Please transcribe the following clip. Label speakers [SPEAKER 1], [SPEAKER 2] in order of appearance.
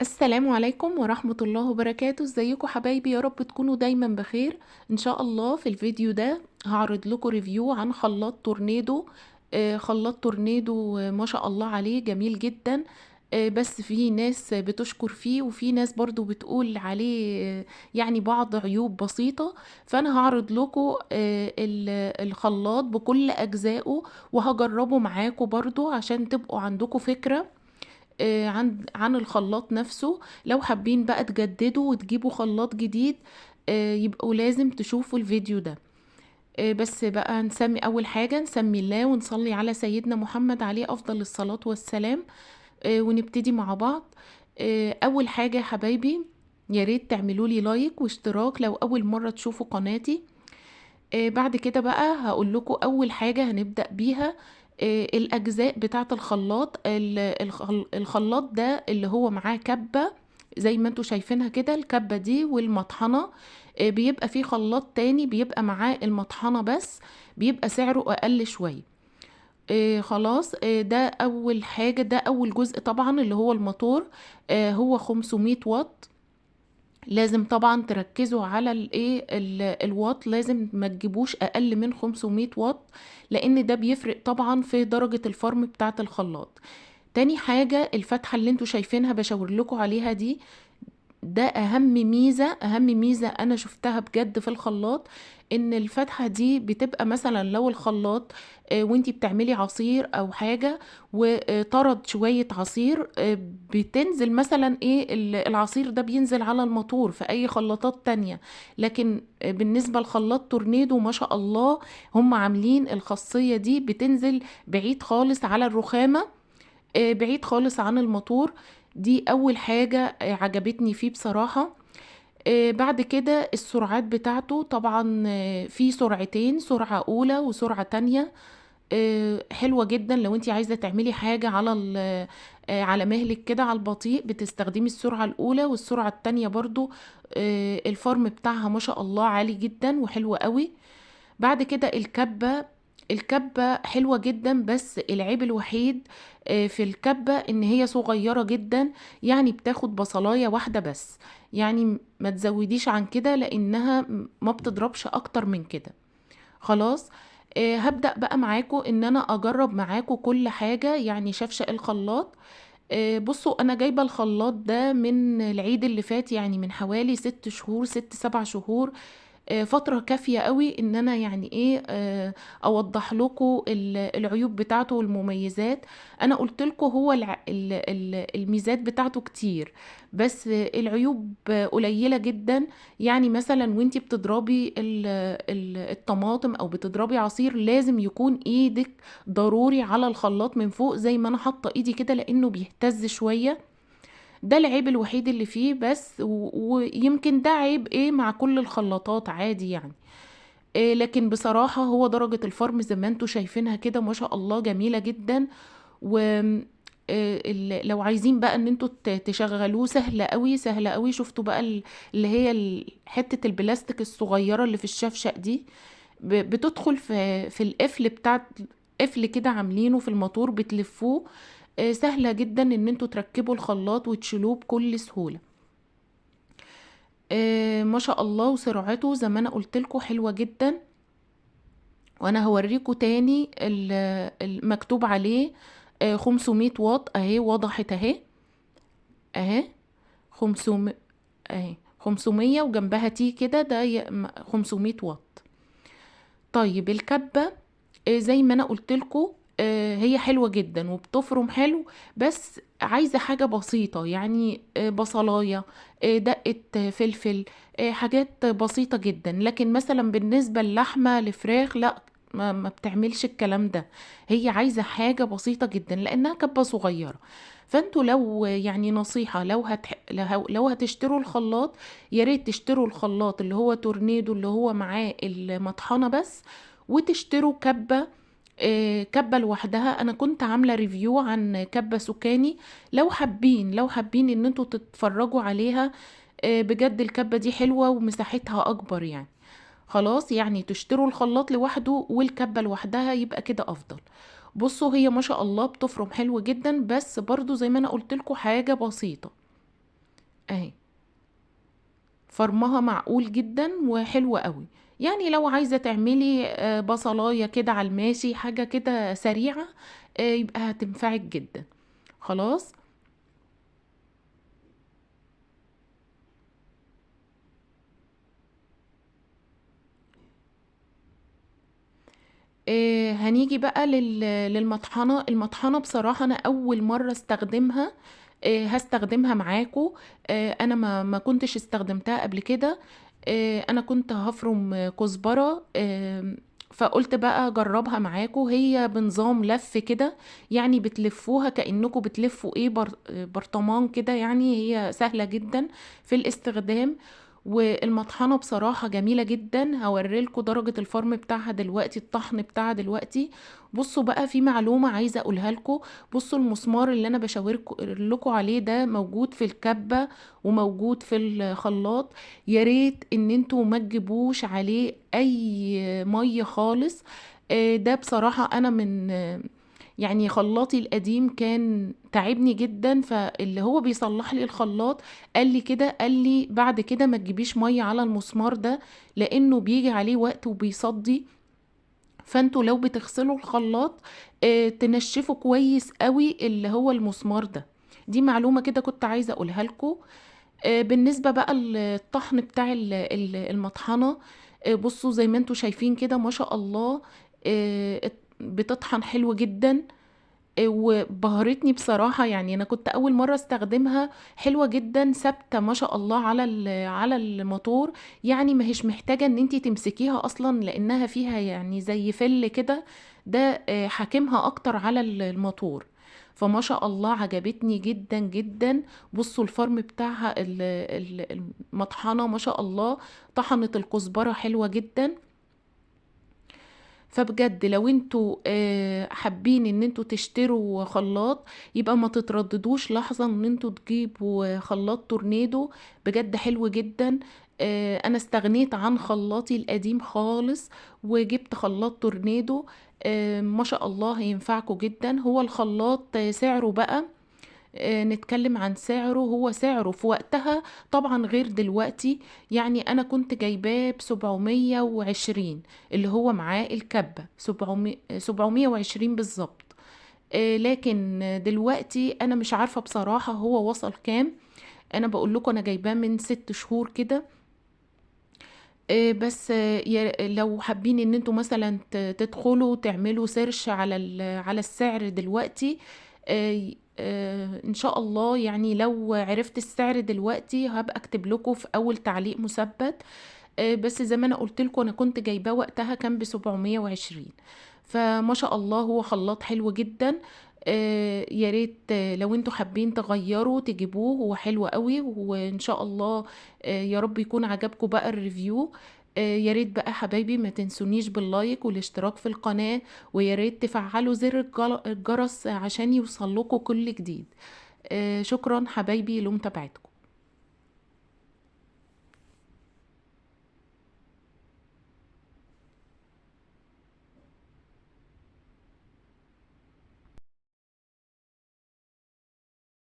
[SPEAKER 1] السلام عليكم ورحمة الله وبركاته. ازيكم حبايبي؟ يا رب تكونوا دايما بخير ان شاء الله. في الفيديو ده هعرض لكم ريفيو عن خلاط تورنيدو. خلاط تورنيدو، ما شاء الله عليه جميل جدا. بس في ناس بتشكر فيه وفي ناس برضو بتقول عليه يعني بعض عيوب بسيطة. فانا هعرض لكم الخلاط بكل اجزائه وهجربه معاكم برضو عشان تبقوا عندكم فكرة عن الخلاط نفسه. لو حابين بقى تجددوا وتجيبوا خلاط جديد، يبقوا لازم تشوفوا الفيديو ده. بس بقى نسمي أول حاجة، نسمي الله ونصلي على سيدنا محمد عليه أفضل الصلاة والسلام. ونبتدي مع بعض. أول حاجة يا حبايبي، يا ريت تعملوا لي لايك واشتراك لو أول مرة تشوفوا قناتي. بعد كده بقى هقول لكم اول حاجة هنبدأ بيها. الاجزاء بتاعة الخلاط. الخلاط ده اللي هو معاه كبة زي ما انتوا شايفينها كده، الكبة دي والمطحنة. بيبقى فيه خلاط تاني بيبقى معاه المطحنة بس، بيبقى سعره اقل شوية. خلاص. ده اول حاجة، ده اول جزء طبعا اللي هو الموتور. هو 500 واط. لازم طبعا تركزوا على الايه الواط، لازم ما تجيبوش اقل من 500 واط، لان ده بيفرق طبعا في درجة الفرم بتاعة الخلاط. تاني حاجة، الفتحة اللي انتوا شايفينها بشاور لكم عليها دي، ده اهم ميزة انا شفتها بجد في الخلاط. ان الفتحة دي بتبقى مثلا لو الخلاط وانتي بتعملي عصير او حاجة وطرد شوية عصير، بتنزل مثلا ايه العصير ده بينزل على الموتور في اي خلاطات تانية. لكن بالنسبة لخلاط تورنيدو ما شاء الله، هم عاملين الخاصية دي بتنزل بعيد خالص على الرخامة، بعيد خالص عن الموتور. دي اول حاجة عجبتني فيه بصراحة. بعد كده السرعات بتاعته طبعا، في سرعتين، سرعة اولى وسرعة تانية. حلوة جدا لو انتي عايزة تعملي حاجة على على مهلك كده على البطيء، بتستخدمي السرعة الاولى. والسرعة التانية برضو الفرم بتاعها ما شاء الله عالي جدا وحلوة قوي. بعد كده الكبة حلوة جدا، بس العيب الوحيد في الكبة ان هي صغيرة جدا، يعني بتاخد بصلاية واحدة بس. يعني ما تزوديش عن كده لانها ما بتضربش اكتر من كده. خلاص. هبدأ بقى معاكم ان انا اجرب معاكم كل حاجة، يعني شفشق الخلاط. بصوا انا جايبة الخلاط ده من العيد اللي فات، يعني من حوالي 6 شهور، 6 7 شهور. فترة كافية قوي ان انا يعني ايه اوضح لكم العيوب بتاعته والمميزات. انا قلت لكم هو الميزات بتاعته كتير، بس العيوب قليلة جدا. يعني مثلا وانتي بتضربي الطماطم او بتضربي عصير، لازم يكون ايدك ضروري على الخلاط من فوق زي ما انا حاطة ايدي كده، لانه بيهتز شوية. ده العيب الوحيد اللي فيه بس، ويمكن ده عيب ايه مع كل الخلاطات عادي يعني. إيه، لكن بصراحة هو درجة الفرم زي ما انتوا شايفينها كده ما شاء الله جميلة جدا. و لو عايزين بقى ان انتوا تشغلوه، سهلة قوي سهلة قوي. شفتوا بقى اللي هي حتة البلاستيك الصغيرة اللي في الشفشق دي، بتدخل في القفل بتاع قفل كده عاملينه في الموتور بتلفوه. سهلة جدا ان انتوا تركبوا الخلاط وتشيلوه بكل سهولة. ما شاء الله، وسرعته زي ما انا قلت لكم حلوة جدا. وانا هوريكم تاني المكتوب عليه 500 واط اهي، وضحت اهي، اهي 500، اهي 500 وجنبها تي كده، ده 500 واط. طيب الكبة، زي ما انا قلت لكم هي حلوة جدا وبتفرم حلو، بس عايزة حاجة بسيطة، يعني بصلاية، دقة فلفل، حاجات بسيطة جدا. لكن مثلا بالنسبة للحمة لفراخ لا، ما بتعملش الكلام ده. هي عايزة حاجة بسيطة جدا لأنها كبة صغيرة. فانتوا لو يعني نصيحة، لو هتشتروا الخلاط، يا ريت تشتروا الخلاط اللي هو تورنيدو اللي هو معاه المطحنة بس، وتشتروا كبة. كبة لوحدها. انا كنت عاملة ريفيو عن كبة سكاني، لو حابين ان انتوا تتفرجوا عليها. بجد الكبة دي حلوة ومساحتها اكبر يعني. خلاص، يعني تشتروا الخلاط لوحده والكبة لوحدها يبقى كده افضل. بصوا هي ما شاء الله بتفرم حلو جدا، بس برضو زي ما انا قلت لكم حاجة بسيطة. اهي فرمها معقول جدا وحلو قوي. يعني لو عايزة تعملي بصلاية كده على الماشي، حاجة كده سريعة، يبقى هتنفعك جدا. خلاص. هنيجي بقى للمطحنة. المطحنة بصراحة أنا أول مرة استخدمها، هستخدمها معاكو. أنا ما كنتش استخدمتها قبل كده. أنا كنت هفرم كزبرة، فقلت بقى أجربها معاكو. هي بنظام لف كده، يعني بتلفوها كأنكم بتلفوا ايه برطمان كده. يعني هي سهلة جدا في الاستخدام. والمطحنة بصراحة جميلة جدا. هوريلكوا درجة الفرم بتاعها دلوقتي، الطحن بتاعها دلوقتي. بصوا بقى، في معلومة عايزة اقولها لكم. بصوا المسمار اللي انا بشاور لكم عليه ده موجود في الكبة وموجود في الخلاط. يا ريت ان انتوا ما تجيبوش عليه اي مية خالص. ده بصراحة انا من يعني خلاطي القديم كان تعبني جدا، فاللي هو بيصلح لي الخلاط قال لي كده، قال لي بعد كده ما تجيبيش ميه على المسمار ده، لانه بيجي عليه وقت وبيصدي. فانتوا لو بتغسلوا الخلاط تنشفوا كويس قوي اللي هو المسمار ده. دي معلومة كده كنت عايزة اقولها لكم. بالنسبة بقى للطحن بتاع المطحنة، بصوا زي ما انتوا شايفين كده ما شاء الله. بتطحن حلو جدا. وبهرتني بصراحة. يعني أنا كنت أول مرة استخدمها، حلوة جدا، ثابتة ما شاء الله على على الموتور. يعني ما هيش محتاجة ان انتي تمسكيها أصلا، لأنها فيها يعني زي فل كده. ده حاكمها أكتر على الموتور. فما شاء الله عجبتني جدا جدا. بصوا الفرم بتاعها المطحنة ما شاء الله. طحنت الكزبرة حلوة جدا. فبجد لو انتوا حابين ان انتوا تشتروا خلاط، يبقى ما تترددوش لحظة ان انتوا تجيبوا خلاط تورنيدو. بجد حلو جدا. انا استغنيت عن خلاطي القديم خالص وجبت خلاط تورنيدو. ما شاء الله هينفعكوا جدا. هو الخلاط سعره بقى، نتكلم عن سعره. هو سعره في وقتها طبعا غير دلوقتي. يعني انا كنت جايباه ب720، اللي هو معاه الكبة 720 بالظبط. لكن دلوقتي انا مش عارفة بصراحة هو وصل كام. انا بقول لكم انا جايباه من 6 شهور كده. بس لو حابين ان انتوا مثلا تدخلوا تعملوا سيرش على على السعر دلوقتي. ان شاء الله يعني لو عرفت السعر دلوقتي هبقى اكتب لكم في اول تعليق مثبت. بس زي ما انا قلت لكم انا كنت جايباه وقتها كان ب720. فما شاء الله هو خلاط حلو جدا. يا ريت لو انتوا حابين تغيروا تجيبوه، هو حلو قوي وان شاء الله يا رب يكون عجبكم بقى الريفيو. يا ريت بقى حبايبي ما تنسونيش باللايك والاشتراك في القناة، ويا ريت تفعلوا زر الجرس عشان يوصل لكم كل جديد. شكرا حبايبي لمتابعتكم.